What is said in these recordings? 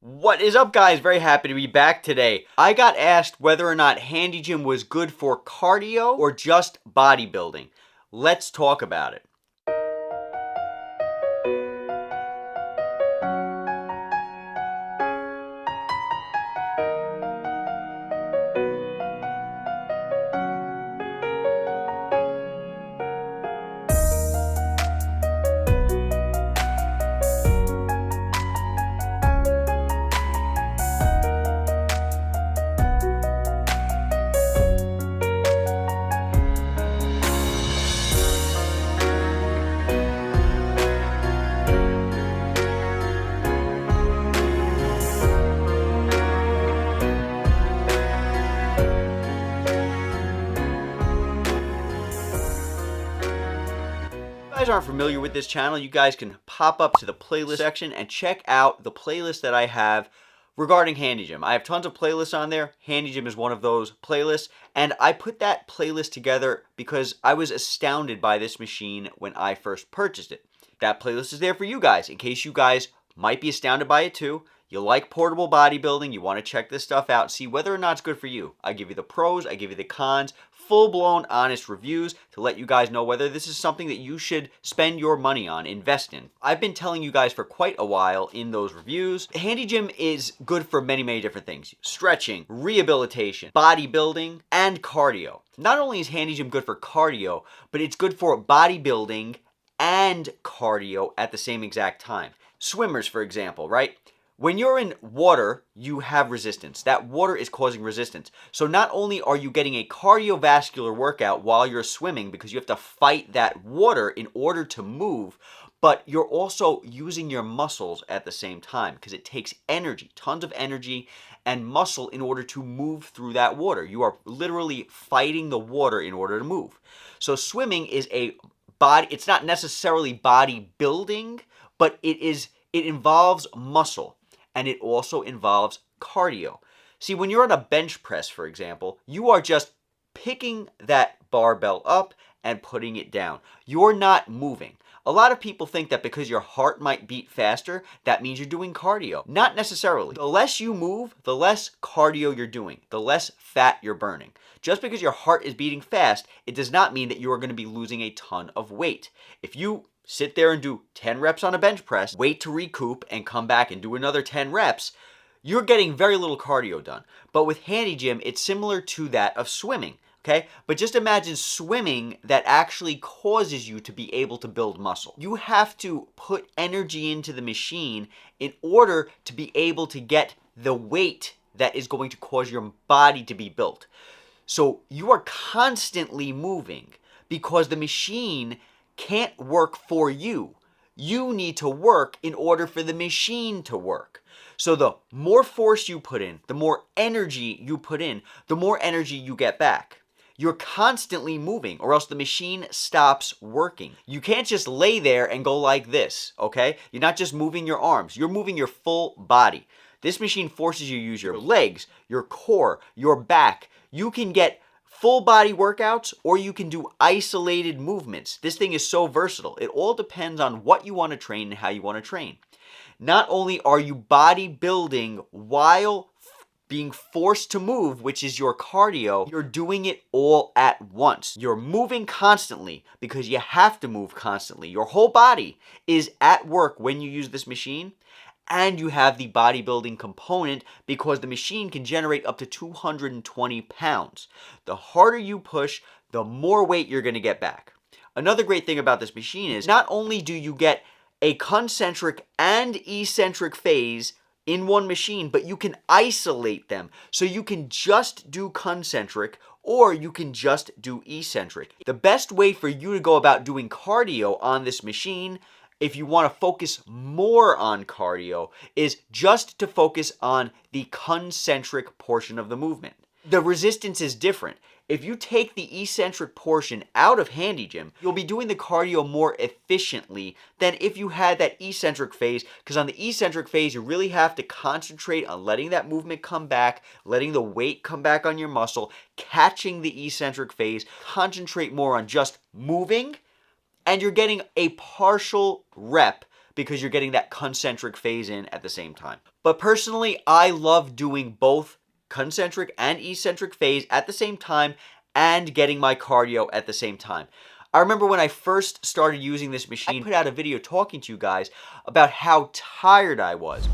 What is up, guys? Very happy to be back today. I got asked whether or not Handy Gym was good for cardio or just bodybuilding. Let's talk about it. If you guys aren't familiar with this channel, you guys can pop up to the playlist section and check out the playlist that I have regarding Handy Gym. I have tons of playlists on there. Handy Gym is one of those playlists, and I put that playlist together because I was astounded by this machine when I first purchased it. That playlist is there for you guys in case you guys might be astounded by it too. You like portable bodybuilding, you want to check this stuff out and see whether or not it's good for you. I give you the pros, I give you the cons, full-blown honest reviews to let you guys know whether this is something that you should spend your money on, invest in. I've been telling you guys for quite a while in those reviews, Handy Gym is good for many different things. Stretching, rehabilitation, bodybuilding, and cardio. Not only is Handy Gym good for cardio, but it's good for bodybuilding and cardio at the same exact time. Swimmers, for example, right? When you're in water, you have resistance. That water is causing resistance. So not only are you getting a cardiovascular workout while you're swimming because you have to fight that water in order to move, but you're also using your muscles at the same time because it takes energy, tons of energy and muscle in order to move through that water. You are literally fighting the water in order to move. So swimming is it's not necessarily bodybuilding, but it involves muscle. And it also involves cardio. See, when you're on a bench press, for example, you are just picking that barbell up and putting it down. You're not moving. A lot of people think that because your heart might beat faster, that means you're doing cardio. Not necessarily. The less you move, the less cardio you're doing, the less fat you're burning. Just because your heart is beating fast, it does not mean that you are going to be losing a ton of weight. If you sit there and do 10 reps on a bench press, wait to recoup, and come back and do another 10 reps, you're getting very little cardio done. But with Handy Gym, it's similar to that of swimming, okay? But just imagine swimming that actually causes you to be able to build muscle. You have to put energy into the machine in order to be able to get the weight that is going to cause your body to be built. So you are constantly moving because the machine can't work for you. You need to work in order for the machine to work. So the more force you put in, the more energy you put in, the more energy you get back. You're constantly moving or else the machine stops working. You can't just lay there and go like this, okay? You're not just moving your arms, you're moving your full body. This machine forces you to use your legs, your core, your back. You can get full body workouts, or you can do isolated movements. This thing is so versatile. It all depends on what you want to train and how you want to train. Not only are you bodybuilding while being forced to move, which is your cardio, you're doing it all at once. You're moving constantly because you have to move constantly. Your whole body is at work when you use this machine. And you have the bodybuilding component because the machine can generate up to 220 pounds. The harder you push, the more weight you're going to get back. Another great thing about this machine is not only do you get a concentric and eccentric phase in one machine, but you can isolate them. So you can just do concentric or you can just do eccentric. The best way for you to go about doing cardio on this machine, if you want to focus more on cardio, is just to focus on the concentric portion of the movement. The resistance is different. If you take the eccentric portion out of Handy Gym, you'll be doing the cardio more efficiently than if you had that eccentric phase, because on the eccentric phase, you really have to concentrate on letting that movement come back, letting the weight come back on your muscle, catching the eccentric phase, concentrate more on just moving, and you're getting a partial rep because you're getting that concentric phase in at the same time. But personally, I love doing both concentric and eccentric phase at the same time and getting my cardio at the same time. I remember when I first started using this machine, I put out a video talking to you guys about how tired I was.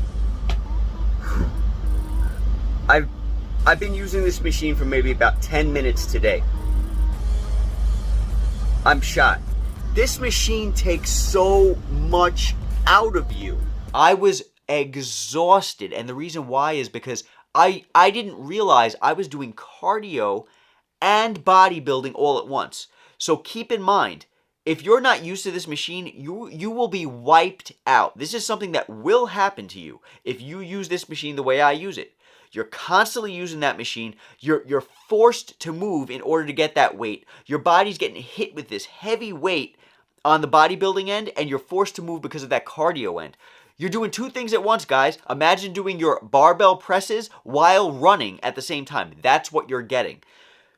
I've been using this machine for maybe about 10 minutes today. I'm shot. This machine takes so much out of you. I was exhausted, and the reason why is because I didn't realize I was doing cardio and bodybuilding all at once. So keep in mind, if you're not used to this machine, you will be wiped out. This is something that will happen to you if you use this machine the way I use it. You're constantly using that machine. You're forced to move in order to get that weight. Your body's getting hit with this heavy weight on the bodybuilding end, and you're forced to move because of that cardio end. You're doing two things at once, guys. Imagine doing your barbell presses while running at the same time. That's what you're getting.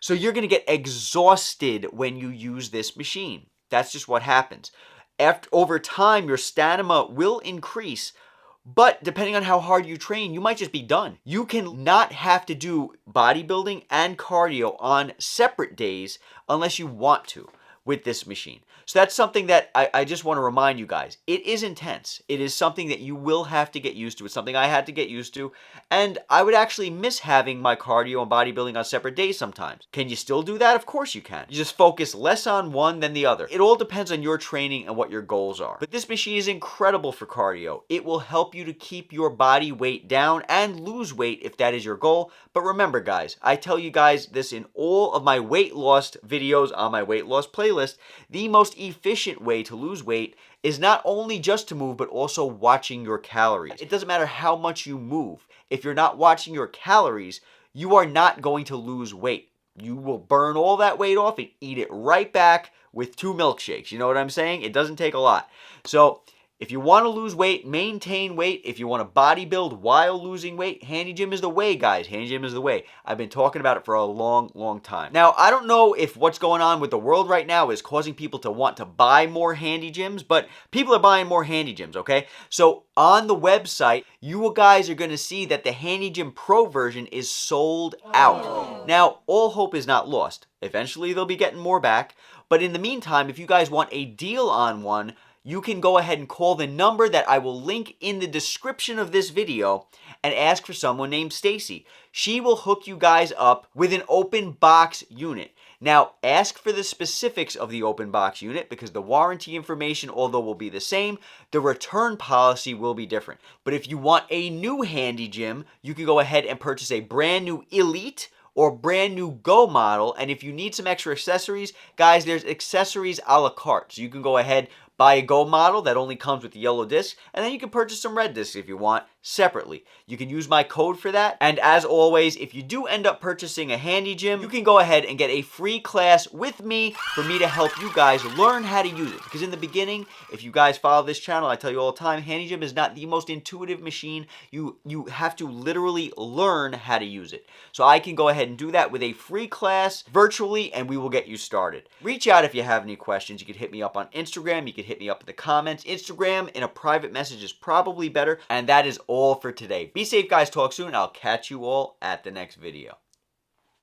So you're going to get exhausted when you use this machine. That's just what happens. Over time, your stamina will increase, but depending on how hard you train, you might just be done. You can not have to do bodybuilding and cardio on separate days unless you want to with this machine. So that's something that I just want to remind you guys. It is intense. It is something that you will have to get used to. It's something I had to get used to. And I would actually miss having my cardio and bodybuilding on separate days sometimes. Can you still do that? Of course you can. You just focus less on one than the other. It all depends on your training and what your goals are. But this machine is incredible for cardio. It will help you to keep your body weight down and lose weight if that is your goal. But remember, guys, I tell you guys this in all of my weight loss videos on my weight loss playlist. The most efficient way to lose weight is not only just to move, but also watching your calories. It doesn't matter how much you move. If you're not watching your calories, you are not going to lose weight. You will burn all that weight off and eat it right back with 2 milkshakes. You know what I'm saying? It doesn't take a lot. So if you want to lose weight, maintain weight. If you want to bodybuild while losing weight, Handy Gym is the way, guys. Handy Gym is the way. I've been talking about it for a long, long time. Now, I don't know if what's going on with the world right now is causing people to want to buy more Handy Gyms, but people are buying more Handy Gyms, okay? So on the website, you guys are going to see that the Handy Gym Pro version is sold out. Now, all hope is not lost. Eventually, they'll be getting more back. But in the meantime, if you guys want a deal on one, you can go ahead and call the number that I will link in the description of this video and ask for someone named Stacy. She will hook you guys up with an open box unit. Now, ask for the specifics of the open box unit because the warranty information, although will be the same, the return policy will be different. But if you want a new Handy Gym, you can go ahead and purchase a brand new Elite or brand new Go model. And if you need some extra accessories, guys, there's accessories a la carte. So you can go ahead, buy a Go model that only comes with the yellow disc, and then you can purchase some red discs if you want separately. You can use my code for that. And as always, if you do end up purchasing a Handy Gym, you can go ahead and get a free class with me for me to help you guys learn how to use it. Because in the beginning, if you guys follow this channel, I tell you all the time, Handy Gym is not the most intuitive machine. You have to literally learn how to use it. So I can go ahead and do that with a free class virtually, and we will get you started. Reach out if you have any questions. You can hit me up on Instagram. You can hit me up in the comments. Instagram in a private message is probably better. And that is all for today. Be safe, guys. Talk soon. I'll catch you all at the next video.